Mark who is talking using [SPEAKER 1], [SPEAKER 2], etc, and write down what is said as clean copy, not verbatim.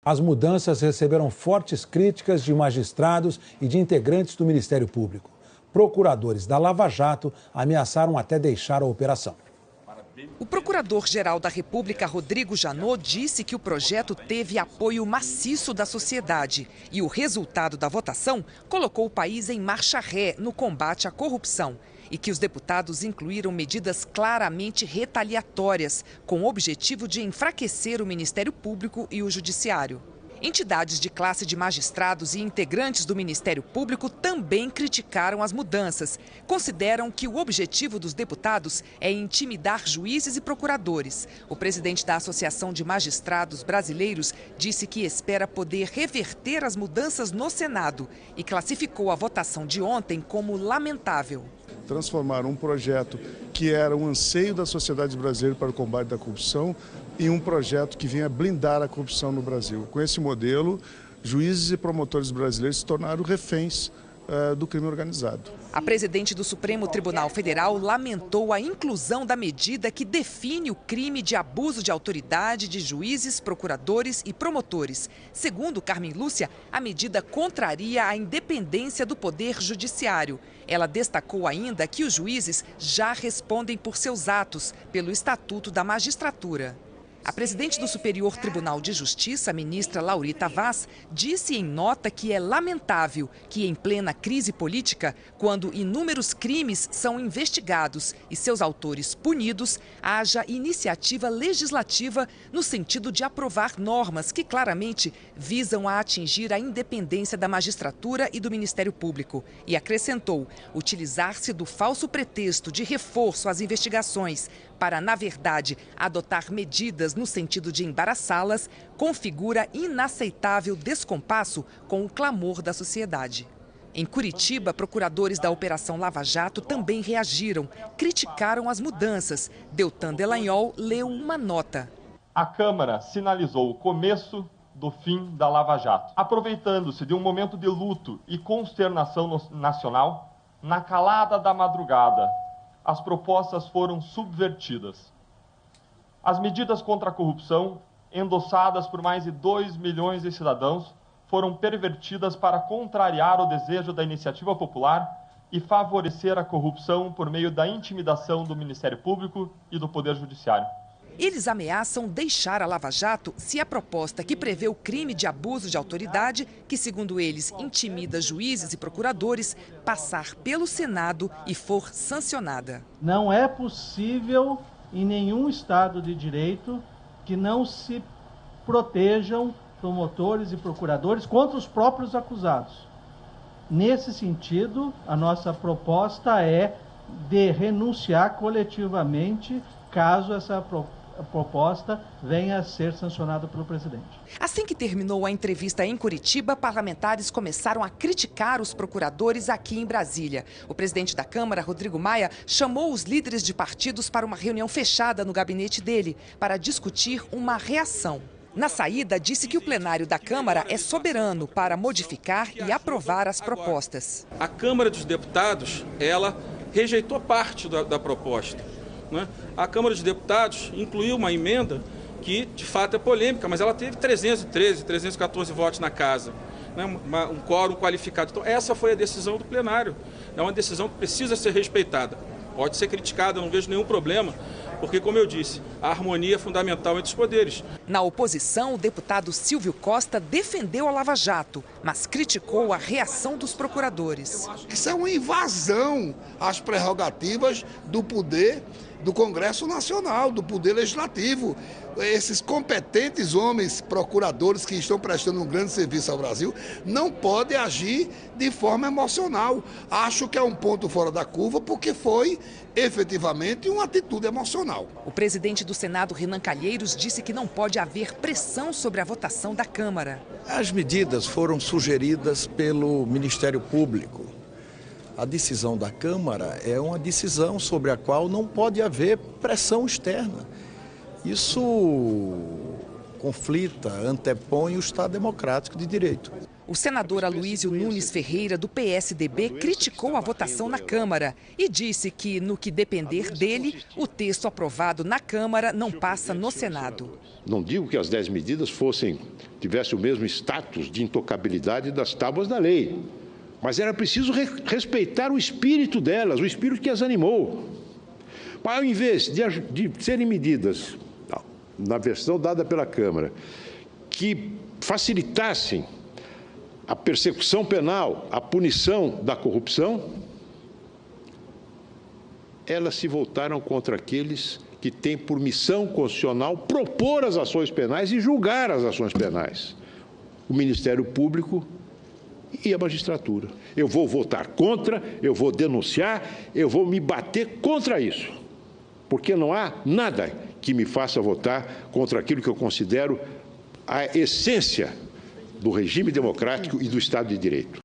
[SPEAKER 1] As mudanças receberam fortes críticas de magistrados e de integrantes do Ministério Público. Procuradores da Lava Jato ameaçaram até deixar a operação.
[SPEAKER 2] O Procurador-Geral da República, Rodrigo Janot, disse que o projeto teve apoio maciço da sociedade e o resultado da votação colocou o país em marcha ré no combate à corrupção e que os deputados incluíram medidas claramente retaliatórias com o objetivo de enfraquecer o Ministério Público e o Judiciário. Entidades de classe de magistrados e integrantes do Ministério Público também criticaram as mudanças. Consideram que o objetivo dos deputados é intimidar juízes e procuradores. O presidente da Associação de Magistrados Brasileiros disse que espera poder reverter as mudanças no Senado e classificou a votação de ontem como lamentável.
[SPEAKER 3] Transformar um projeto que era um anseio da sociedade brasileira para o combate da corrupção em um projeto que vinha blindar a corrupção no Brasil. Com esse modelo, juízes e promotores brasileiros se tornaram reféns do crime organizado.
[SPEAKER 2] A presidente do Supremo Tribunal Federal lamentou a inclusão da medida que define o crime de abuso de autoridade de juízes, procuradores e promotores. Segundo Carmen Lúcia, a medida contraria a independência do Poder Judiciário. Ela destacou ainda que os juízes já respondem por seus atos pelo Estatuto da Magistratura. A presidente do Superior Tribunal de Justiça, a ministra Laurita Vaz, disse em nota que é lamentável que, em plena crise política, quando inúmeros crimes são investigados e seus autores punidos, haja iniciativa legislativa no sentido de aprovar normas que claramente visam a atingir a independência da magistratura e do Ministério Público. E acrescentou, utilizar-se do falso pretexto de reforço às investigações para, na verdade, adotar medidas no sentido de embaraçá-las, configura inaceitável descompasso com o clamor da sociedade. Em Curitiba, procuradores da Operação Lava Jato também reagiram, criticaram as mudanças. Deltan Delagnol leu uma nota.
[SPEAKER 4] A Câmara sinalizou o começo do fim da Lava Jato. Aproveitando-se de um momento de luto e consternação nacional, na calada da madrugada, as propostas foram subvertidas. As medidas contra a corrupção, endossadas por mais de 2 milhões de cidadãos, foram pervertidas para contrariar o desejo da iniciativa popular e favorecer a corrupção por meio da intimidação do Ministério Público e do Poder Judiciário.
[SPEAKER 2] Eles ameaçam deixar a Lava Jato se a proposta que prevê o crime de abuso de autoridade, que, segundo eles, intimida juízes e procuradores, passar pelo Senado e for sancionada.
[SPEAKER 5] Não é possível, em nenhum Estado de Direito, que não se protejam promotores e procuradores contra os próprios acusados. Nesse sentido, a nossa proposta é de renunciar coletivamente caso essa proposta venha a ser sancionada pelo presidente.
[SPEAKER 2] Assim que terminou a entrevista em Curitiba, parlamentares começaram a criticar os procuradores aqui em Brasília. O presidente da Câmara, Rodrigo Maia, chamou os líderes de partidos para uma reunião fechada no gabinete dele para discutir uma reação. Na saída, disse que o plenário da Câmara é soberano para modificar e aprovar as propostas.
[SPEAKER 6] A Câmara dos Deputados, ela rejeitou parte da proposta. A Câmara dos Deputados incluiu uma emenda que, de fato, é polêmica, mas ela teve 313, 314 votos na casa, um quórum qualificado. Então, essa foi a decisão do plenário. É uma decisão que precisa ser respeitada. Pode ser criticada, não vejo nenhum problema, porque, como eu disse, a harmonia é fundamental entre os poderes.
[SPEAKER 2] Na oposição, o deputado Silvio Costa defendeu a Lava Jato, mas criticou a reação dos procuradores.
[SPEAKER 7] Isso é uma invasão às prerrogativas do poder do Congresso Nacional, do Poder Legislativo. Esses competentes homens procuradores que estão prestando um grande serviço ao Brasil não podem agir de forma emocional. Acho que é um ponto fora da curva porque foi efetivamente uma atitude emocional.
[SPEAKER 2] O presidente do Senado, Renan Calheiros, disse que não pode haver pressão sobre a votação da Câmara.
[SPEAKER 8] As medidas foram sugeridas pelo Ministério Público. A decisão da Câmara é uma decisão sobre a qual não pode haver pressão externa. Isso conflita, antepõe o Estado democrático de direito.
[SPEAKER 2] O senador Aloísio Nunes Ferreira, do PSDB, criticou a votação na Câmara e disse que, no que depender dele, o texto aprovado na Câmara não passa no Senado.
[SPEAKER 9] Não digo que as 10 medidas tivessem o mesmo status de intocabilidade das tábuas da lei, mas era preciso respeitar o espírito delas, o espírito que as animou. Mas, ao invés de serem medidas, na versão dada pela Câmara, que facilitassem a persecução penal, a punição da corrupção, elas se voltaram contra aqueles que têm por missão constitucional propor as ações penais e julgar as ações penais. O Ministério Público e a magistratura. Eu vou votar contra, eu vou denunciar, eu vou me bater contra isso, porque não há nada que me faça votar contra aquilo que eu considero a essência do regime democrático e do Estado de Direito.